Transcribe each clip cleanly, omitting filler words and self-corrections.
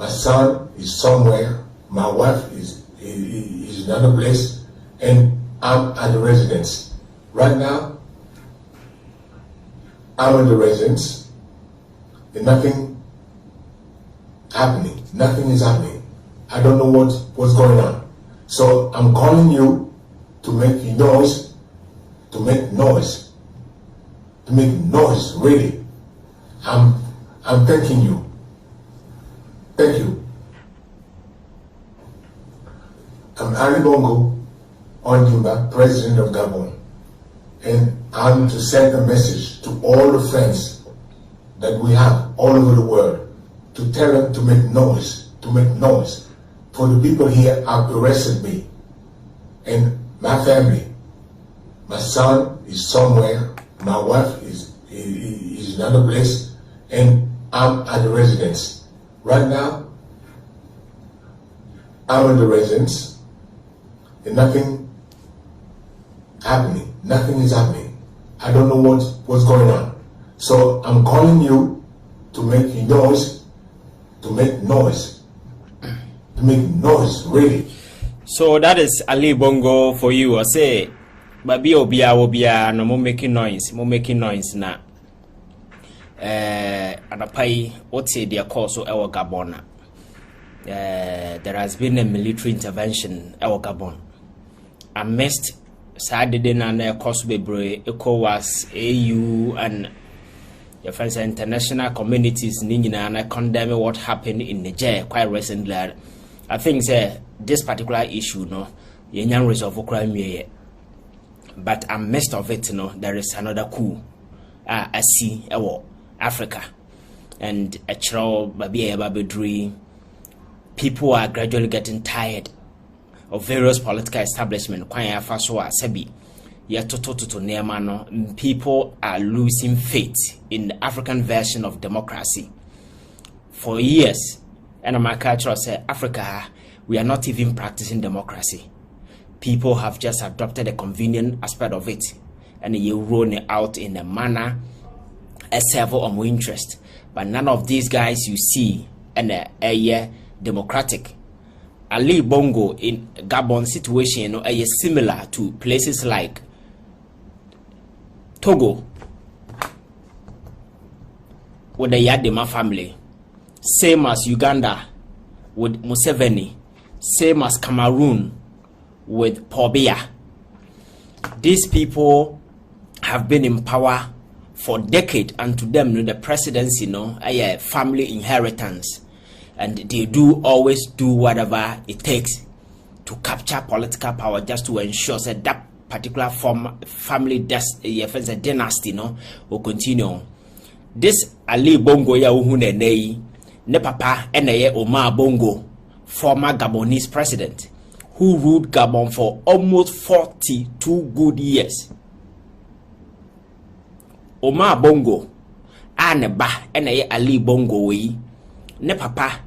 My son is somewhere. My wife is in another place, and I'm at the residence. Right now, I'm at the residence, and nothing happening. Nothing is happening. I don't know what's going on. So I'm calling you to make noise, really. I'm thanking you. Thank you. I'm Bongo, President of Gabon, and I'm to send a message to all the friends that we have all over the world to tell them to make noise, For the people here have arrested me and my family. My son is somewhere, my wife is in another place, and I'm at the residence. Right now, I'm in the residence, and nothing happening. Nothing is happening. I don't know what's going on. So I'm calling you to make noise, really. So that is Ali Bongo for you. I say, baby obia no more making noise na. Anapai what's the course of our Gabon? There has been a military intervention our Gabon. Amidst Saturday and Cosbebre, ECOWAS, AU, and the friends international communities and condemn what happened in Niger quite recently. I think this particular issue, no, you can't resolve crime yet. But amidst of it, there is another coup. I see Africa and a child baby. People are gradually getting tired of various political establishment. People are losing faith in the African version of democracy. For years, and my culture said, Africa, we are not even practicing democracy. People have just adopted a convenient aspect of it, and you roll it out in a manner, a servo of more interest. But none of these guys you see, and a democratic. Ali Bongo in Gabon situation is similar to places like Togo with the Yadema family, same as Uganda with Museveni, same as Cameroon with Paul Biya. These people have been in power for decades, and to them the presidency a family inheritance. And they always do whatever it takes to capture political power just to ensure that particular family dynasty will continue. This Ali Bongo ne papa Omar Bongo, former Gabonese president, who ruled Gabon for almost 42 good years. Omar Bongo Ali Bongo ne papa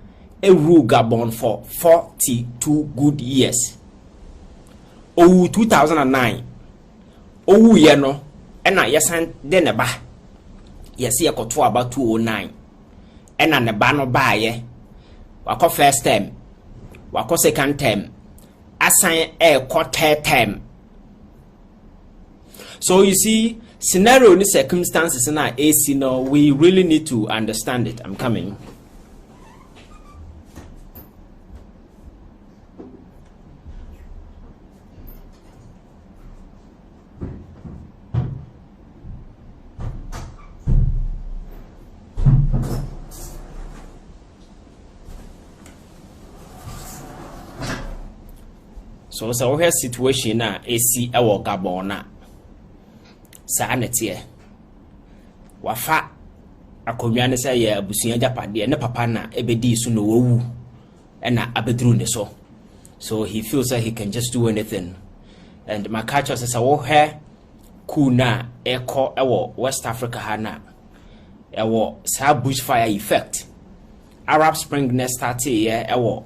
ruled Gabon for 42 good years. 2009 yeno ena yesan de ne ba yesi ekoto about 209 ena ne ba no baaye wako first term wako second term asan third term. So you see, scenario and circumstances in our AC we really need to understand it. I'm coming. So we have situation na AC ewo Gabon na sa anetie wafa akonwa ne say ya abusuan japade ne papa na ebedi su no wowu na abedru ne so he feels that he can just do anything. And my culture says wo he Coup na eko ewo West Africa hana ewo sa bushfire effect. Arab Spring ne started ewo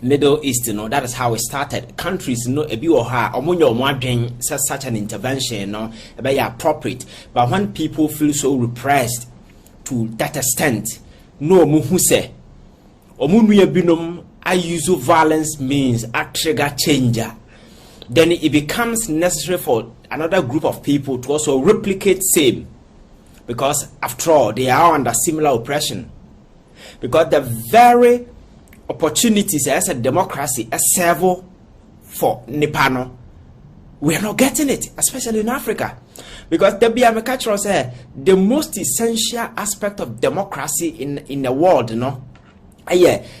Middle East, that is how it started. Countries, ebi oha, omunyo mwadwen says such an intervention, be appropriate. But when people feel so repressed to that extent, no muhuse, omunuya binom I use violence means a trigger changer, then it becomes necessary for another group of people to also replicate same, because after all they are under similar oppression, because the very opportunities as a democracy as serve for Nipano, we are not getting it, especially in Africa. Because the Biamakacho said the most essential aspect of democracy in the world,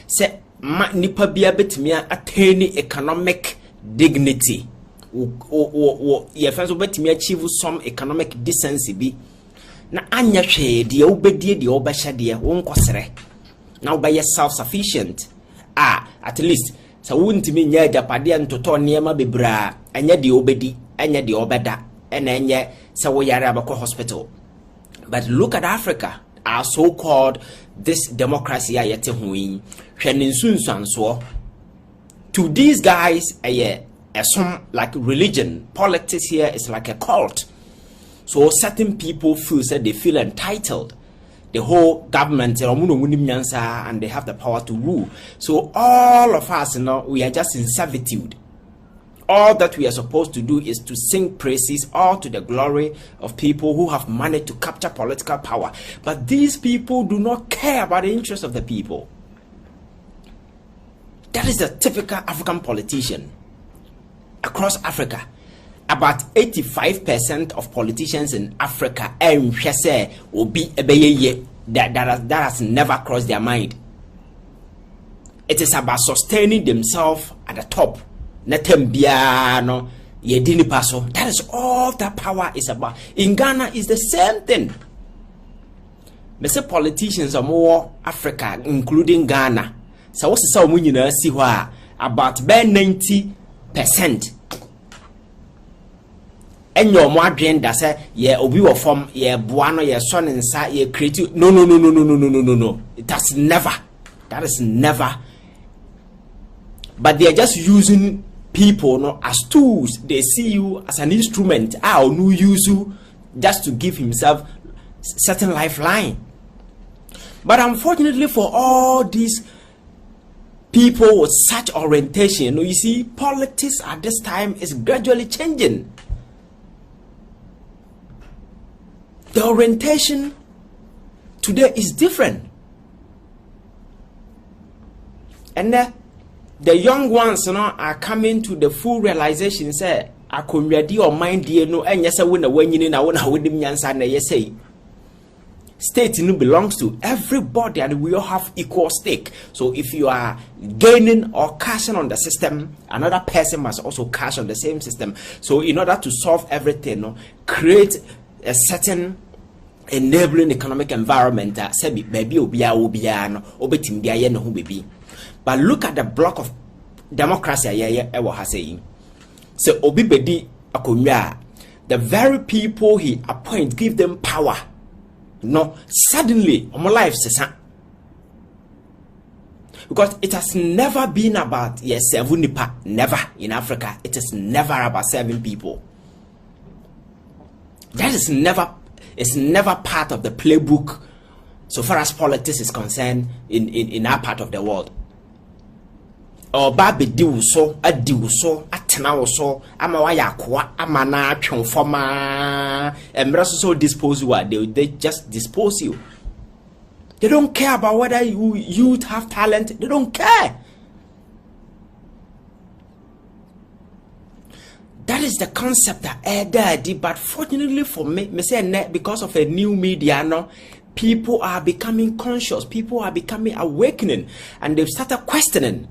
say nipa bia betimi attain economic dignity, ye fans betimi achieve some economic decency bi na anya hwe de obedie de obehye de wonkosere na obeye self sufficient at least so wuntimi nya japade ntoto niema bebra anya de obedi anya de obeda ena enye se wo yare abako hospital. But look at Africa, our so-called this democracy ayete huin hweninsunsanso. To these guys some like religion, politics here is like a cult. So certain people feel that they feel entitled. The whole government and they have the power to rule. So all of us, we are just in servitude. All that we are supposed to do is to sing praises all to the glory of people who have managed to capture political power. But these people do not care about the interests of the people. That is the typical African politician. Across Africa, about 85% of politicians in Africa will be that has never crossed their mind. It is about sustaining themselves at the top. That is all that power is about. In Ghana is the same thing. They say politicians are more Africa, including Ghana. So what's the same see why about 90%. And your madrin that say obi wa form buano son inside creative. No. That is never. But they are just using people as tools. They see you as an instrument. No use you just to give himself certain lifeline. But unfortunately for all these people with such orientation, you see, politics at this time is gradually changing. The orientation today is different. And the young ones are coming to the full realization, say, I can ready or mind dear no, and yes, I win a winning in a with him, and yes, say. State belongs to everybody and we all have equal stake. So if you are gaining or cashing on the system, another person must also cash on the same system. So in order to solve everything, create a certain enabling economic environment that maybe but look at the block of democracy saying. So obibedi akonya, the very people he appoint give them power. No, suddenly, my life says, because it has never been about never in Africa. It is never about serving people. That is never part of the playbook so far as politics is concerned in our part of the world. Or baby do so, a do so, a tenor so, amawayakwa, amana, transformer, and so dispose you. They just dispose you. They don't care about whether you have talent. They don't care. That is the concept that but fortunately for me say because of a new media people are becoming conscious, people are becoming awakening, and they've started questioning.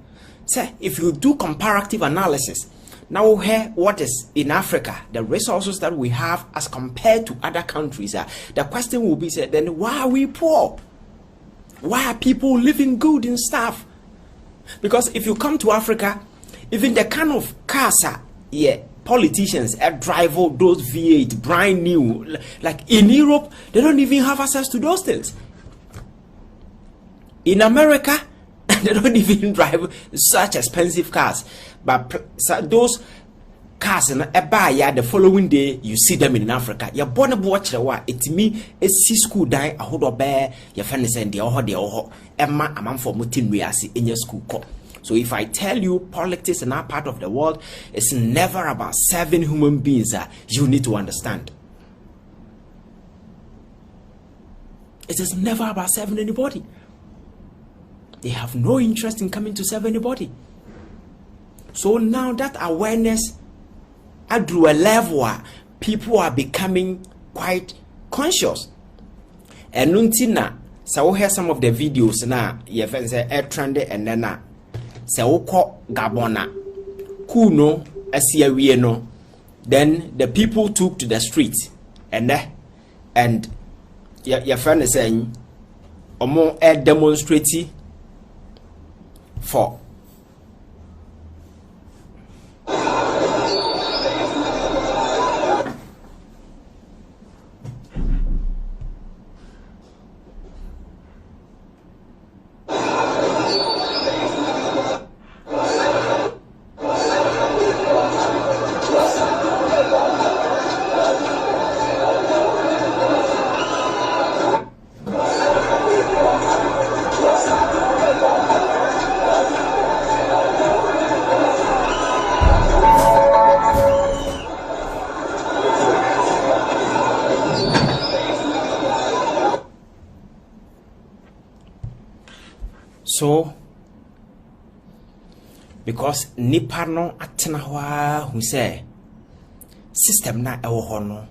Say, if you do comparative analysis, now here what is in Africa, the resources that we have as compared to other countries, the question will be said, then why are we poor? Why are people living good and stuff? Because if you come to Africa, even the kind of cars politicians drive all those V8 brand new, like in Europe, they don't even have access to those things. In America, they don't even drive such expensive cars, but those cars no eba ya the following day you see them in Africa. You born a watch the wa it me a see school die a hold bear your friend send the oho emma a man for mutin we asi in your school call. So if I tell you politics in our part of the world, it's never about serving human beings. You need to understand. It is never about serving anybody. They have no interest in coming to serve anybody. So now that awareness drew a level where people are becoming quite conscious. And nuntina, so we hear some of the videos now. You have say air trendy and then se woko Gabona Coup no asiawie no, then the people took to the street and your friend is saying omo demonstrating for so because nipa no atena hwa hu say system na ewo ho no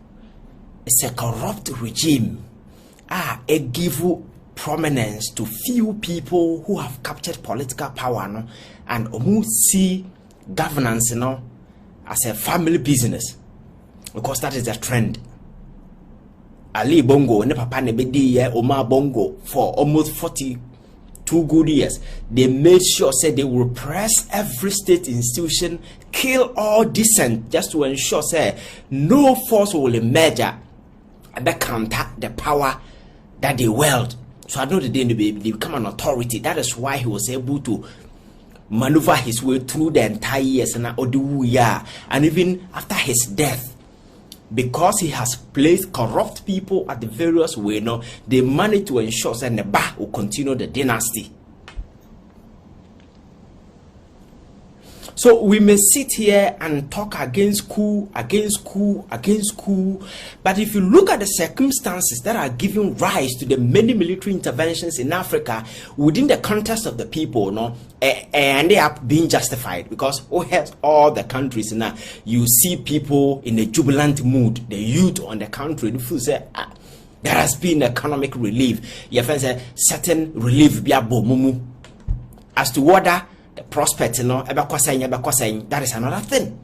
it's a corrupt regime it give prominence to few people who have captured political power no and omu see governance no as a family business because that is the trend. Ali Bongo ne papa ne bedi ye Oma Bongo for almost 42 good years. They made sure say they will repress every state institution, kill all dissent, just to ensure say no force will emerge that counter the power that they wield. So I know that they become an authority. That is why he was able to maneuver his way through the entire years and even after his death, because he has placed corrupt people at the various way, they managed to ensure that Neba will continue the dynasty. So we may sit here and talk against coup, but if you look at the circumstances that are giving rise to the many military interventions in Africa within the context of the people, and they are being justified, because all the countries now, you see people in a jubilant mood, the youth on the country, the food say, there has been economic relief. You have certain relief, as to whether the prospect, that is another thing.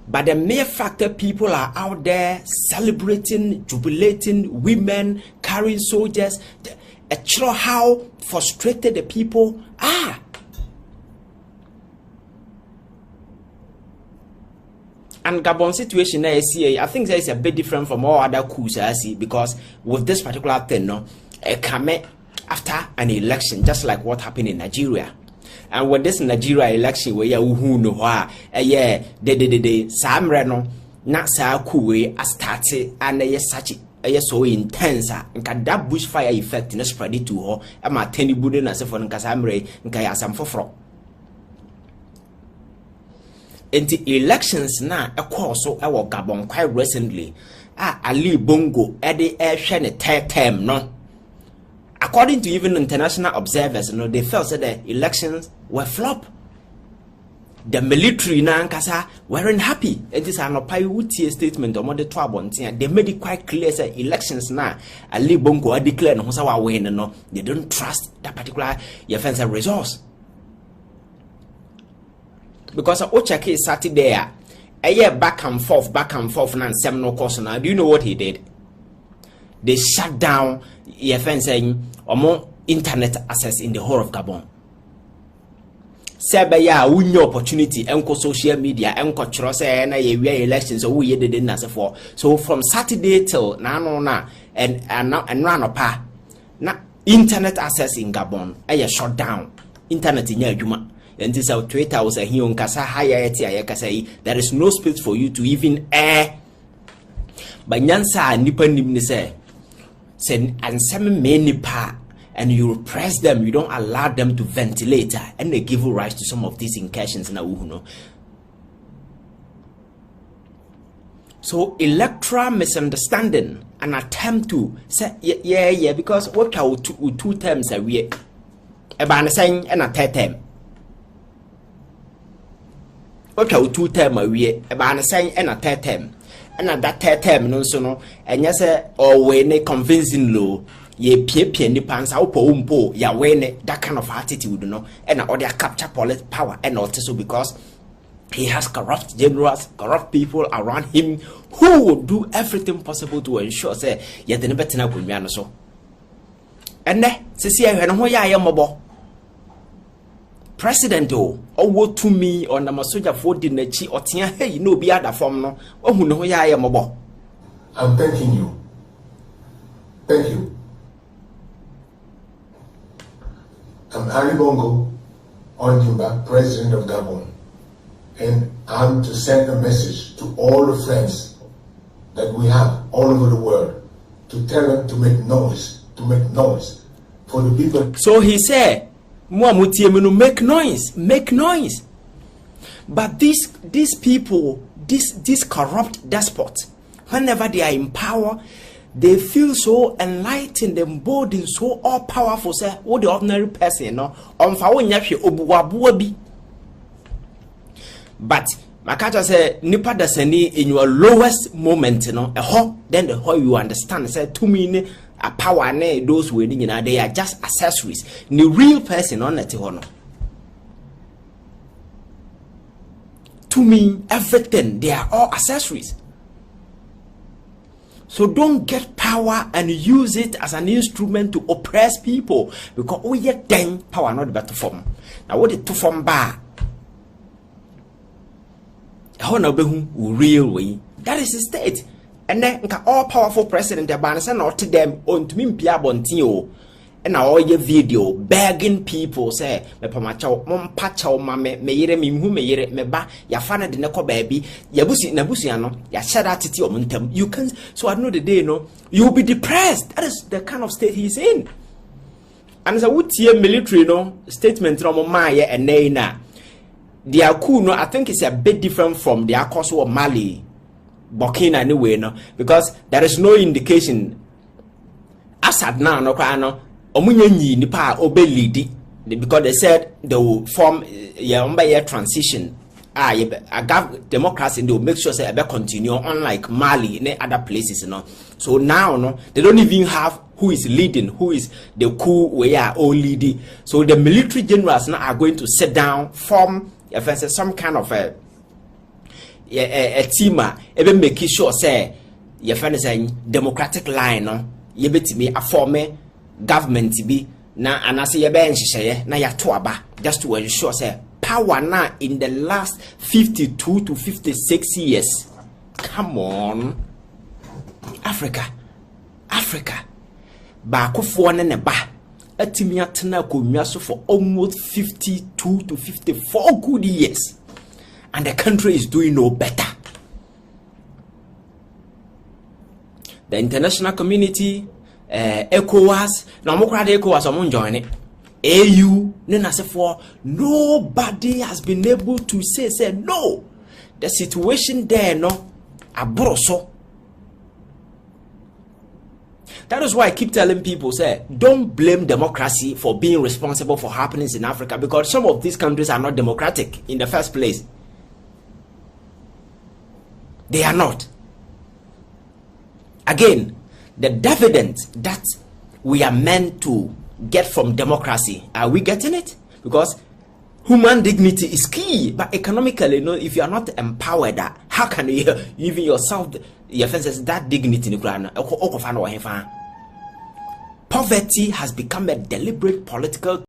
But the mere fact that people are out there celebrating, jubilating, women carrying soldiers, it shows how frustrated the people are. And Gabon situation I see, I think that is a bit different from all other coups I see, because with this particular thing, it come after an election, just like what happened in Nigeria. And with this Nigeria election, where you know why, the Samre no, not sa coup started, and such so intense, and that bushfire effect in spread it to her, and my tenny budden as if on Casamre, and Kayasam for. In the elections now, a course so our Gabon quite recently, Ali Bongo, Eddie Air Shane a third term, no. According to even international observers, they felt that the elections were flop. The military nankasa weren't happy. It is an opinion statement on the 12. They made it quite clear that elections now, Ali Bongo declared no, they don't trust that particular offensive resource. Because Ochake is sat there a year back and forth, and seminal course now. Do you know what he did? They shut down saying or more internet access in the whole of Gabon. Sebaya win your opportunity and social media and culture say na ye elections so we didn't as for. So from Saturday till now and run up na internet access in Gabon shut down. Internet in Yajuma. and this our Twitter was a hion kasa higher kasa. There is no space for you to even air. But nyansa nipa nimni say and some many pa and you repress them, you don't allow them to ventilate, and they give rise to some of these incursions na uhuno. So electoral misunderstanding, an attempt to say yeah because what are two terms are we about saying and a third term. What are two terms are we about saying and a third term, and at that third term no and yes or when a convincing law ye pie ni pants out po ya when that kind of attitude no and other capture political power and also because he has corrupt generals, corrupt people around him who will do everything possible to ensure say yet the better na so. And then see I know ya mobo president what to me on the masoja for the nechi or tia hey no be other form no who know ya mobo. I'm thanking you. Thank you. I'm Bongo, President of Gabon. And I'm to send a message to all the friends that we have all over the world to tell them to make noise for the people. So he said, make noise. But these people, these corrupt despots, whenever they are in power, they feel so enlightened and bold and so all powerful. Say, what the ordinary person, no, but Makata say nipa dasani in your lowest moment, then the whole you understand. Say to me, a power ne those winning, they are just accessories. The real person on that honor. To me, everything they are all accessories. So don't get power and use it as an instrument to oppress people because oh yeah, then power not the better form. Now what it to form bar? Real way. That is the state. And then all powerful president the ban not to them on to me pia bontio. And all your video begging people say me pamacha mom pacha ma me yere me hu me yere me ba ya fana de neko baby ya busi ano ya shada titi omuntem. You can so I know the day no you will be depressed. That is the kind of state he's in. And so what military no statement no ma ye and na their coup, no, I think it's a bit different from their course of Mali, Burkina anyway, no, because there is no indication. Assad now, no, Omunye nipa obelidi because they said they will form a transition. A democracy and they will make sure say they continue, unlike Mali and other places, you know. So now, no, they don't even have who is leading, who is the coup we are all leading. So the military generals now are going to sit down, form some kind of a team, even making sure say your friend is a democratic line, no, you bet me a former government to be na and I say your bench na ya toaba just to ensure say power now in the last 52 to 56 years. Come on, Africa, ba kufo ne ba. Atimi atena akomia so for almost 52 to 54 good years, and the country is doing no better. The international community, ECOWAS, now more crowd ECOWAS among join it. AU, nobody has been able to say no. The situation there, no, abroso. That is why I keep telling people, say, don't blame democracy for being responsible for happenings in Africa, because some of these countries are not democratic in the first place. They are not. Again, the dividends that we are meant to get from democracy, are we getting it? Because human dignity is key, but economically, if you are not empowered, how can you even yourself, your fences that dignity? Poverty has become a deliberate political